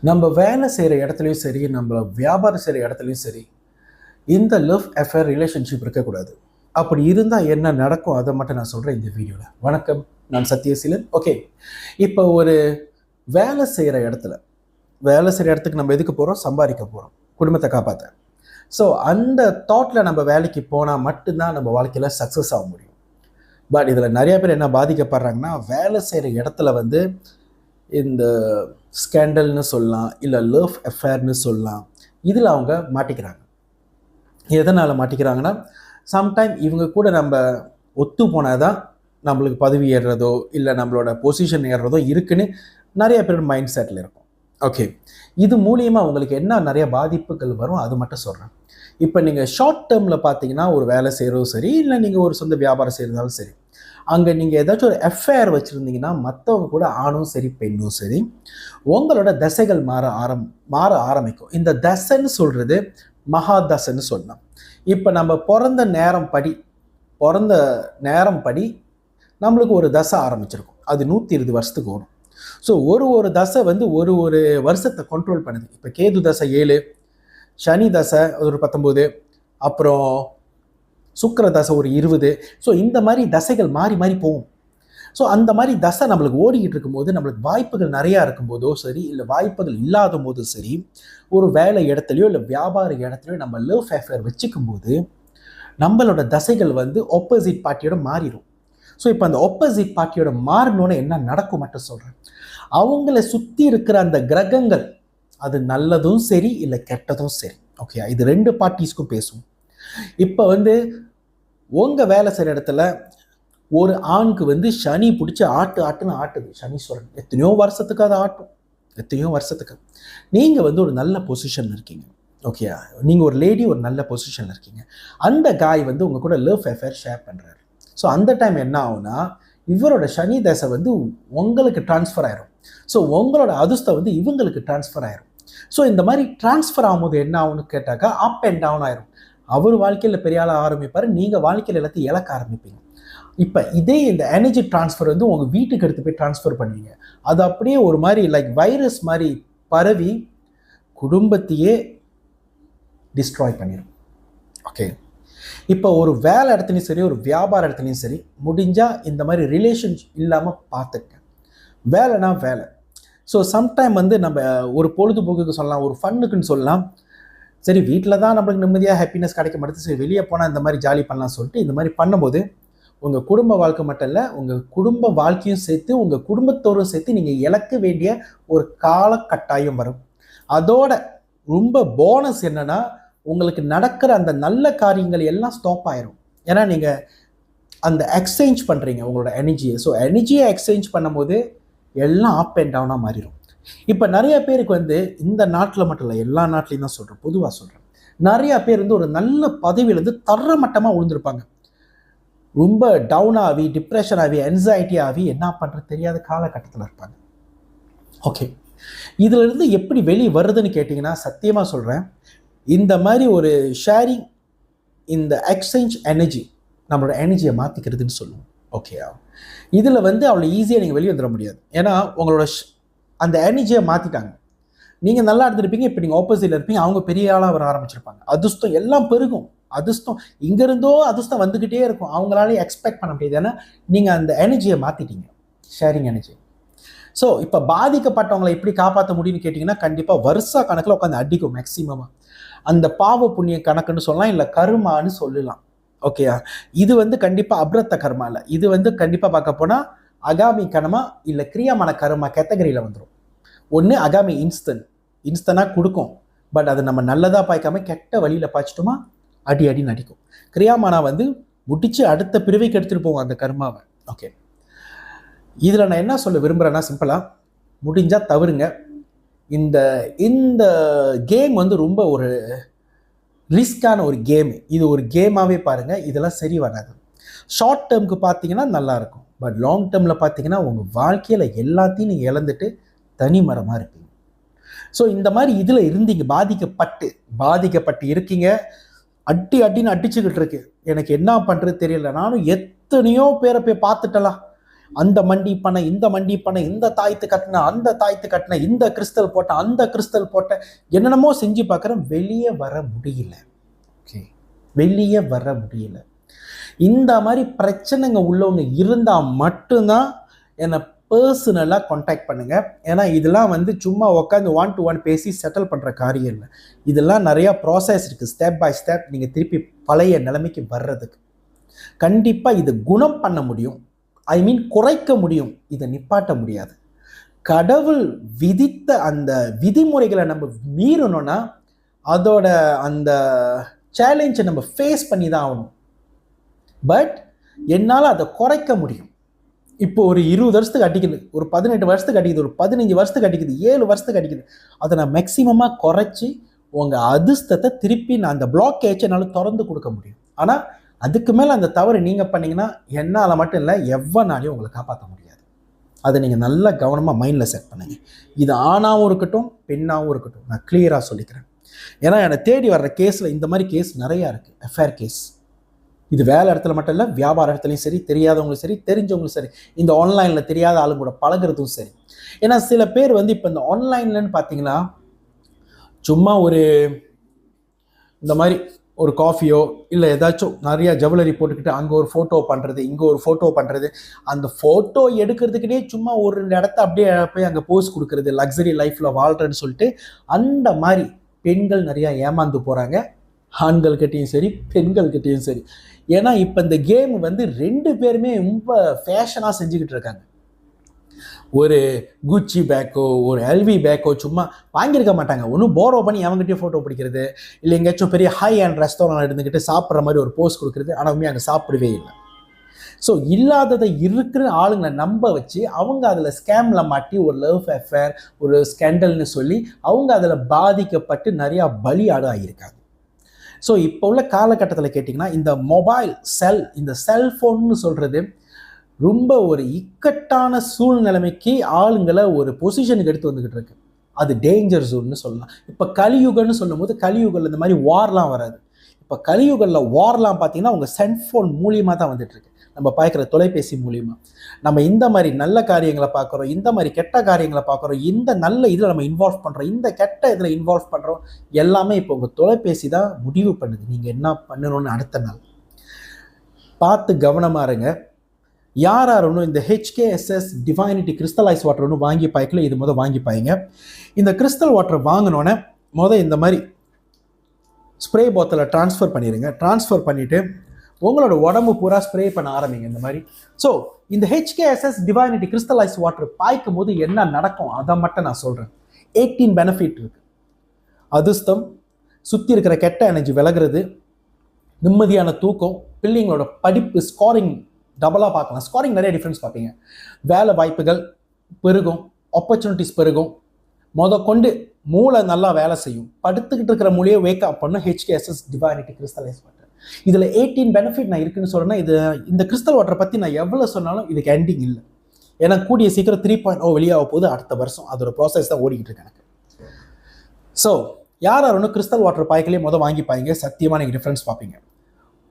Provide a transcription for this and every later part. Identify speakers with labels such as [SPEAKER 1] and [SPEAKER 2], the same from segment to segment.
[SPEAKER 1] நம்ம வேலை செய்கிற இடத்துலையும் சரி, நம்ம வியாபாரம் செய்கிற இடத்துலையும் சரி, இந்த லவ் அஃபேர் ரிலேஷன்ஷிப் இருக்கக்கூடாது. அப்படி இருந்தால் என்ன நடக்கும் அதை மட்டும் நான் சொல்கிறேன் இந்த வீடியோவில். வணக்கம், நான் சத்யசீலன். ஓகே, இப்போ ஒரு வேலை செய்கிற இடத்துக்கு நம்ம எதுக்கு போகிறோம்? சம்பாதிக்க போகிறோம், குடும்பத்தை காப்பாற்ற. ஸோ அந்த தாட்டில் நம்ம வேலைக்கு போனால் மட்டும்தான் நம்ம வாழ்க்கையில் சக்ஸஸ் ஆக முடியும். பட் இதில் நிறைய பேர் என்ன பாதிக்கப்படுறாங்கன்னா, வேலை செய்கிற இடத்துல இந்த ஸ்கேண்டல்னு சொல்லலாம், இல்லை லவ் அஃபேர்னு சொல்லலாம். இதில் அவங்க மாட்டிக்கிறாங்க. எதனால் மாட்டிக்கிறாங்கன்னா, சம்டைம் இவங்க கூட நம்ம ஒத்து போனால் தான் நம்மளுக்கு பதவி ஏறுறதோ இல்லை நம்மளோட பொசிஷன் ஏறுறதோ இருக்குன்னு நிறைய பேர் மைண்ட் செட்டில் இருக்கும். ஓகே, இது மூலியமாக உங்களுக்கு என்ன நிறைய பாதிப்புகள் வரும் அது மட்டும் சொல்கிறேன். இப்போ நீங்கள் ஷார்ட் டேர்மில் பார்த்தீங்கன்னா, ஒரு வேலை செய்கிறதும் சரி, இல்லை நீங்கள் ஒரு சொந்த வியாபாரம் செய்கிறதாலும் சரி, அங்கே நீங்கள் ஏதாச்சும் ஒரு அஃபேர் வச்சுருந்தீங்கன்னா, மற்றவங்க கூட ஆணும் சரி பெண்ணும் சரி, உங்களோட தசைகள் மாற ஆரம்பிக்கும். இந்த தசைன்னு சொல்கிறது மகாதசைன்னு சொல்லலாம். இப்போ நம்ம பிறந்த நேரம் படி நம்மளுக்கு ஒரு தசை ஆரம்பிச்சிருக்கும். அது 120 வருஷத்துக்கு வரும். ஸோ ஒரு தசை ஒரு வருஷத்தை கண்ட்ரோல் பண்ணுது. இப்போ கேது தசை 7, சனி தசை ஒரு 19, அப்புறம் சுக்கிர தசை ஒரு 20. ஸோ இந்த மாதிரி தசைகள் மாறி மாறி போகும். ஸோ அந்த மாதிரி தசை நம்மளுக்கு ஓடிக்கிட்டு இருக்கும்போது, நம்மளுக்கு வாய்ப்புகள் நிறையா இருக்கும்போதோ சரி, இல்லை வாய்ப்புகள் இல்லாத போதும் சரி, ஒரு வேலை இடத்துலையோ இல்லை வியாபார இடத்துலையோ நம்ம லவ் அஃபேர் வச்சுக்கும் போது நம்மளோட தசைகள் ஆப்போசிட் பார்ட்டியோட மாறிடும். ஸோ இப்போ அந்த ஆப்போசிட் பார்ட்டியோட மாறினோன்னு என்ன நடக்கும் மட்டும் சொல்கிறேன். அவங்கள சுற்றி இருக்கிற அந்த கிரகங்கள், அது நல்லதும் சரி இல்லை கெட்டதும் சரி, ஓகே, இது 2 பார்ட்டிஸ்க்கும் பேசும். இப்போ உங்கள் வேலை செய்கிற இடத்துல ஒரு ஆணுக்கு சனி பிடிச்சி ஆட்டுன்னு ஆட்டுது. சனீஸ்வரன் எத்தனையோ வருஷத்துக்கு அதை ஆட்டும், எத்தனையோ வருஷத்துக்கு. நீங்கள் ஒரு நல்ல பொசிஷனில் இருக்கீங்க, ஓகே, நீங்கள் ஒரு லேடி ஒரு நல்ல பொசிஷனில் இருக்கீங்க. அந்த காய் உங்கள் கூட லவ் அஃபேர் ஷேர் பண்ணுறாரு. ஸோ அந்த டைம் என்ன ஆகும்னா, இவரோட சனி தசை உங்களுக்கு டிரான்ஸ்ஃபர் ஆயிரும். ஸோ உங்களோட அதிர்ஷ்டம் இவங்களுக்கு டிரான்ஸ்ஃபர் ஆயிரும். ஸோ இந்த மாதிரி டிரான்ஸ்ஃபர் ஆகும்போது என்ன ஆகும்னு கேட்டாக்கா, அப் அண்ட் டவுன் ஆயிரும். அவர் வாழ்க்கையில் பெரிய ஆளாக ஆரம்பிப்பார், நீங்கள் வாழ்க்கையில் எல்லாத்தையும் இழக்க ஆரம்பிப்பீங்க. இப்போ இதே இந்த எனர்ஜி டிரான்ஸ்ஃபர் உங்கள் வீட்டுக்கு எடுத்து போய் டிரான்ஸ்ஃபர் பண்ணுவீங்க. அது அப்படியே ஒரு மாதிரி லைக் வைரஸ் மாதிரி பரவி குடும்பத்தையே டிஸ்ட்ராய் பண்ணிடும். ஓகே, இப்போ ஒரு வேலை இடத்துலையும் சரி, ஒரு வியாபார இடத்துலையும் சரி, முடிஞ்சால் இந்த மாதிரி ரிலேஷன் இல்லாமல் பார்த்துக்க. வேலைனா வேலை. ஸோ சம்டைம் நம்ம ஒரு பொழுதுபோக்குக்கு சொல்லலாம், ஒரு ஃபன்னுக்குன்னு சொல்லலாம். சரி, வீட்டில் தான் நம்மளுக்கு நிம்மதியாக ஹாப்பினஸ் கிடைக்க மாட்டேது, சரி வெளியே போனால் இந்த மாதிரி ஜாலி பண்ணலாம் சொல்லிட்டு இந்த மாதிரி பண்ணும்போது உங்கள் குடும்ப வாழ்க்கை மட்டும் இல்லை, உங்கள் குடும்ப வாழ்க்கையும் சேர்த்து, உங்கள் குடும்பத்தோடும் சேர்த்து நீங்கள் இழக்க வேண்டிய ஒரு காலகட்டாயம் வரும். அதோட ரொம்ப போனஸ் என்னன்னா, உங்களுக்கு நடக்கிற அந்த நல்ல காரியங்கள் எல்லாம் ஸ்டாப் ஆயிரும். ஏன்னா நீங்கள் அந்த எக்ஸ்சேஞ்ச் பண்ணுறீங்க உங்களோட எனர்ஜியை. ஸோ எனர்ஜியை எக்ஸ்சேஞ்ச் பண்ணும்போது எல்லாம் அப் அண்ட் டவுனாக மாறிடும். இப்போ நிறைய பேருக்கு இந்த நாட்டில் மட்டும் இல்லை, எல்லா நாட்டிலையும் தான் சொல்கிறேன், பொதுவாக சொல்கிறேன், நிறையா பேர் ஒரு நல்ல பதவியிலேருந்து தரமட்டமாக விழுந்திருப்பாங்க. ரொம்ப டவுன் ஆகி, டிப்ரெஷன் ஆகி, என்சைட்டி ஆகி, என்ன பண்ணுறது தெரியாத காலகட்டத்தில் இருப்பாங்க. ஓகே, இதிலிருந்து எப்படி வெளியே வருதுன்னு கேட்டிங்கன்னா, சத்தியமாக சொல்கிறேன், இந்த மாதிரி ஒரு ஷேரிங், இந்த எக்ஸ்சேஞ்ச் எனர்ஜி நம்மளோட எனர்ஜியை மாற்றிக்கிறதுன்னு சொல்லுவோம். ஓகேயா, இதில் அவ்வளோ ஈஸியாக நீங்கள் வெளியே வந்துட முடியாது. ஏன்னா உங்களோட அந்த எனர்ஜியை மாற்றிட்டாங்க. நீங்கள் நல்லா இருந்திருப்பீங்க, இப்போ நீங்கள் ஆப்போசிட்டில் இருப்பீங்க, அவங்க பெரிய ஆளாக வர ஆரம்பிச்சிருப்பாங்க. அதிர்ஷ்டம் எல்லாம் பெருகும். அதிர்ஷ்டம் இங்கேருந்தோ அதிர்ஷ்டம் வந்துக்கிட்டே இருக்கும். அவங்களாலே எக்ஸ்பெக்ட் பண்ண முடியாது. ஏன்னா நீங்கள் அந்த எனர்ஜியை மாற்றிட்டீங்க, ஷேரிங் எனர்ஜி. ஸோ இப்போ பாதிக்கப்பட்டவங்களை எப்படி காப்பாற்ற முடியும்னு கேட்டிங்கன்னா, கண்டிப்பாக வருஷ கணக்கில் உட்காந்து அடிக்கும். மேக்சிமமாக அந்த பாவ புண்ணிய கணக்குன்னு சொல்லலாம், இல்லை கருமான்னு சொல்லலாம். ஓகேயா, இது கண்டிப்பாக அப்ரத்த கர்மா இல்லை, இது கண்டிப்பாக பார்க்க போனால் அகாமி கர்மா இல்லை கிரியாமான கர்மா கேட்டகரியில் வந்துடும். ஒன்று அகாமி இன்ஸ்டனாக கொடுக்கும், பட் அது நம்ம நல்லதாக பாய்க்காம கெட்ட வழியில் பாய்ச்சிட்டோமா அடி நடிக்கும். கிரியாமானா முடிச்சு அடுத்த பிரிவைக்கு எடுத்துகிட்டு போவோம் அந்த கர்மாவை. ஓகே, இதில் நான் என்ன சொல்ல விரும்புகிறேன்னா, சிம்பிளாக முடிஞ்சால் தவறுங்க. இந்த இந்த கேம் ரொம்ப ஒரு ரிஸ்கான ஒரு கேம். இது ஒரு கேமாகவே பாருங்கள், இதெல்லாம் சரி வராது. ஷார்ட் டேர்முக்கு பார்த்தீங்கன்னா நல்லாயிருக்கும், பட் லாங் டேர்மில் பார்த்தீங்கன்னா உங்கள் வாழ்க்கையில் எல்லாத்தையும் நீங்கள் இழந்துட்டு தனி மரமாக இருப்பீங்க. ஸோ இந்த மாதிரி இதில் இருந்தீங்க, பாதிக்கப்பட்டு இருக்கீங்க, அடின்னு அடிச்சுக்கிட்டு இருக்கு, எனக்கு என்ன பண்ணுறது தெரியல, நானும் எத்தனையோ பேரை போய் பார்த்துட்டலாம், அந்த மண்டி பண்ண இந்த மண்டி பண்ண இந்த தாயத்து கட்டின அந்த தாயத்து கட்டின இந்த கிறிஸ்டல் போட்ட அந்த கிறிஸ்டல் போட்ட என்னென்னமோ செஞ்சு பார்க்குறேன், வெளியே வர முடியல. ஓகே, வெளியே வர முடியல. இந்த மாதிரி பிரச்சனைங்க உள்ளவங்க இருந்தால் மட்டும்தான் என்னை பர்சனலாக கான்டாக்ட் பண்ணுங்க. ஏன்னா இதெல்லாம் வந்து சும்மா உட்காந்து 1-to-1 பேசி செட்டில் பண்ணுற காரியம் இல்லை. இதெல்லாம் நிறையா ப்ராசஸ் இருக்குது, ஸ்டெப் பை ஸ்டெப் நீங்கள் திருப்பி பழைய நிலைமைக்கு வர்றதுக்கு. கண்டிப்பாக இது குணம் பண்ண முடியும், குறைக்க முடியும், இதை நிப்பாட்ட முடியாது. கடவுள் விதித்த அந்த விதிமுறைகளை நம்ம மீறணும்னா அதோட அந்த சேலஞ்சை நம்ம ஃபேஸ் பண்ணி தான் ஆகணும். பட் என்னால் அதை குறைக்க முடியும். இப்போ ஒரு 20 வருஷத்துக்கு அடிக்குது, ஒரு 18 வருஷத்துக்கு அடிக்குது, ஒரு 15 வருஷத்துக்கு அடிக்குது, 7 வருஷத்துக்கு அடிக்குது, அதை நான் மேக்சிமமாக குறைச்சி உங்கள் அதிர்ஷ்டத்தை திருப்பி நான் அந்த பிளாக்கேஜை என்னால் திறந்து கொடுக்க முடியும். ஆனால் அதுக்கு மேலே அந்த தவறு நீங்கள் பண்ணிங்கன்னா என்னால் மட்டும் இல்லை, எவ்வளோனாலையும் உங்களை காப்பாற்ற முடியாது. அதை நீங்கள் நல்லா கவனமாக மைண்டில் செட் பண்ணுங்க. இது ஆணாகவும் இருக்கட்டும் பெண்ணாகவும் இருக்கட்டும், நான் கிளியராக சொல்லிக்கிறேன். ஏன்னா என்னை தேடி வர்ற கேஸில் இந்த மாதிரி கேஸ் நிறையா இருக்குது. அஃபேர் கேஸ், இது வேலை இடத்துல மட்டும் இல்லை, வியாபார இடத்துலையும் சரி, தெரியாதவங்களும் சரி, தெரிஞ்சவங்களும் சரி, இந்த ஆன்லைனில் தெரியாத ஆளுங்க கூட பழகிறதும் சரி. ஏன்னா சில பேர் வந்து இப்போ இந்த ஆன்லைன்லன்னு பார்த்தீங்கன்னா சும்மா ஒரு இந்த மாதிரி ஒரு காஃபியோ இல்லை ஏதாச்சும் நிறையா ஜுவல்லரி போட்டுக்கிட்டு அங்கே ஒரு ஃபோட்டோ பண்ணுறது, இங்கே ஒரு ஃபோட்டோ பண்ணுறது, அந்த ஃபோட்டோ எடுக்கிறதுக்கிட்டே சும்மா ஒரு 2 இடத்த அப்படியே போய் அங்கே போஸ்ட் கொடுக்குறது, லக்ஸரி லைஃப்பில் வாழ்கிறேன்னு சொல்லிட்டு அந்த மாதிரி பெண்கள் நிறையா ஏமாந்து போகிறாங்க, ஆண்கள்கிட்டையும் சரி பெண்கள்கிட்டையும் சரி. ஏன்னா இப்போ இந்த கேம் வந்து 2 பேருமே ரொம்ப ஃபேஷனாக செஞ்சுக்கிட்டு இருக்காங்க. ஒரு குச்சி பேக்கோ ஒரு எல்வி பேக்கோ சும்மா வாங்கியிருக்க மாட்டாங்க, ஒன்றும் போரோ பண்ணி அவங்ககிட்டயே ஃபோட்டோ பிடிக்கிறது, இல்லை எங்கேயாச்சும் பெரிய ஹை அண்ட் ரெஸ்டாரண்ட் இருந்துக்கிட்டு சாப்பிட்ற மாதிரி ஒரு போஸ்ட் கொடுக்குறது, ஆனால் உண்மையாக அங்கே சாப்பிடவே இல்லை. ஸோ இல்லாததை இருக்கிற ஆளுங்களை நம்ப வச்சு அவங்க அதில் ஸ்கேமில் மாட்டி ஒரு லவ் அஃபேர் ஒரு ஸ்கேண்டல்னு சொல்லி அவங்க அதில் பாதிக்கப்பட்டு நிறையா பலியாடு ஆகியிருக்காங்க. ஸோ இப்போ உள்ள காலகட்டத்தில் கேட்டிங்கன்னா இந்த மொபைல் இந்த செல்ஃபோன்னு சொல்கிறது ரொம்ப ஒரு இக்கட்டான சூழ்நிலைமைக்கு ஆளுங்களை ஒரு பொசிஷனுக்கு எடுத்து வந்துக்கிட்டு இருக்கு. அது டேஞ்சர் ஜோன்னு சொல்லலாம். இப்போ கலியுகன்னு சொல்லும் போது கலியுகல் இந்த மாதிரி வார்லாம் வராது. இப்போ கலியுகலில் வார்லாம் பார்த்தீங்கன்னா உங்கள் செல்ஃபோன் மூலியமாக தான் வந்துட்டு இருக்கு. நம்ம பார்க்குற தொலைபேசி மூலியமாக நம்ம இந்த மாதிரி நல்ல காரியங்களை பார்க்குறோம், இந்த மாதிரி கெட்ட காரியங்களை பார்க்குறோம், இந்த நல்ல இதில் நம்ம இன்வால்வ் பண்ணுறோம், இந்த கெட்ட இதில் இன்வால்வ் பண்ணுறோம், எல்லாமே இப்போ உங்கள் தொலைபேசி தான் முடிவு பண்ணுது நீங்கள் என்ன பண்ணணும்னு. அடுத்த நாள் பார்த்து கவனமாக இருங்க. யார் ஒன்றும் இந்த HKSS டிவைனிட்டி கிறிஸ்டலைஸ் வாட்டர் ஒன்றும் வாங்கி பாய்க்கல, இது வாங்கி பாய்ங்க. இந்த கிறிஸ்டல் வாட்டர் வாங்கினோன்னே இந்த மாதிரி ஸ்ப்ரே பாட்டிலை ட்ரான்ஸ்ஃபர் பண்ணிடுங்க. ட்ரான்ஸ்ஃபர் பண்ணிவிட்டு உங்களோட உடம்பு பூரா ஸ்ப்ரே பண்ண ஆரம்பிங்க இந்த மாதிரி. ஸோ இந்த HKSS டிவைனிட்டி கிறிஸ்டலைஸ் வாட்டர் பாய்க்கும் போது என்ன நடக்கும் அதை மட்டும் நான் சொல்கிறேன். 18 பெனிஃபிட் இருக்குது. அதிர்ஷ்டம், சுற்றி இருக்கிற கெட்ட எனர்ஜி விலகிறது, நிம்மதியான தூக்கம், பிள்ளைங்களோட படிப்பு ஸ்கோரிங் டபுளாக பார்க்கலாம். ஸ்கோரிங் நிறைய டிஃப்ரென்ஸ் பார்ப்பீங்க. வேலை வாய்ப்புகள் பெருகும், ஆப்பர்ச்சுனிட்டிஸ் பெருகும், கொண்டு மூளை நல்லா வேலை செய்யும். படுத்துக்கிட்டு இருக்கிற மூலையே வேக் அப் பண்ணும் HKSS டிவைனிட்டி கிறிஸ்டலைஸ் வாட்டர். இதில் 18 பெனிஃபிட் நான் இருக்குன்னு சொல்கிறேன்னா இந்த கிறிஸ்டல் வாட்டரை பற்றி நான் எவ்வளோ சொன்னாலும் இதுக்கு எண்டிங் இல்லை. ஏன்னா கூடிய சீக்கிரம் 3.0 வெளியாக போகுது அடுத்த வருஷம். அதோட ப்ராசஸ் தான் ஓடிக்கிட்டு இருக்கு எனக்கு. ஸோ யார் ஒன்றும் கிறிஸ்டல் வாட்டர் பாய்க்கலே வாங்கி பாய்ங்க. சத்தியமாக நீங்கள் டிஃப்ரென்ஸ் பார்ப்பீங்க.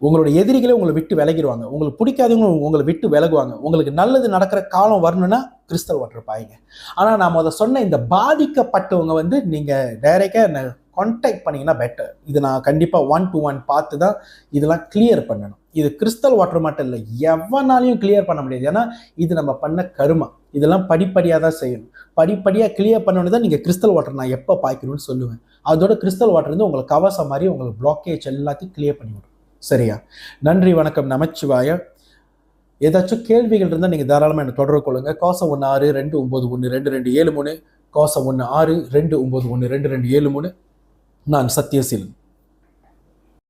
[SPEAKER 1] உங்களோட எதிரிகளே உங்களை விட்டு விலகிடுவாங்க, உங்களுக்கு பிடிக்காதவங்க உங்களை விட்டு விலகுவாங்க. உங்களுக்கு நல்லது நடக்கிற காலம் வரணும்னா கிறிஸ்டல் வாட்டர் பாய்ங்க. ஆனால் நான் சொன்ன இந்த பாதிக்கப்பட்டவங்க நீங்கள் டைரெக்டாக என்னை கான்டாக்ட் பண்ணிங்கன்னா பெட்டர். இது நான் கண்டிப்பாக 1-to-1 பார்த்து தான் இதெல்லாம் கிளியர் பண்ணணும். இது கிறிஸ்டல் வாட்டர் மட்டும் இல்லை, எவனாலையும் கிளியர் பண்ண முடியாது. ஏன்னா இது நம்ம பண்ண கருமா. இதெல்லாம் படிப்படியாக தான் செய்யணும். படிப்படியாக கிளியர் பண்ணணும் தான் நீங்கள் கிறிஸ்டல் வாட்டர் நான் எப்போ பாய்க்கணும்னு சொல்லுவேன். அதோட கிறிஸ்டல் வாட்டர் உங்களுக்கு கவசம் மாதிரி உங்களுக்கு பிளாக்கேஜ் எல்லாத்தையும் கிளியர் பண்ணி விடும். சரியா? நன்றி, வணக்கம், நமச்சிவாய. ஏதாச்சும் கேள்விகள் இருந்தால் நீங்கள் தாராளமாக என்னை தொடர்பு கொள்ளுங்கள். 96-291-2273, 96-291-2273. நான் சத்யசீலன்.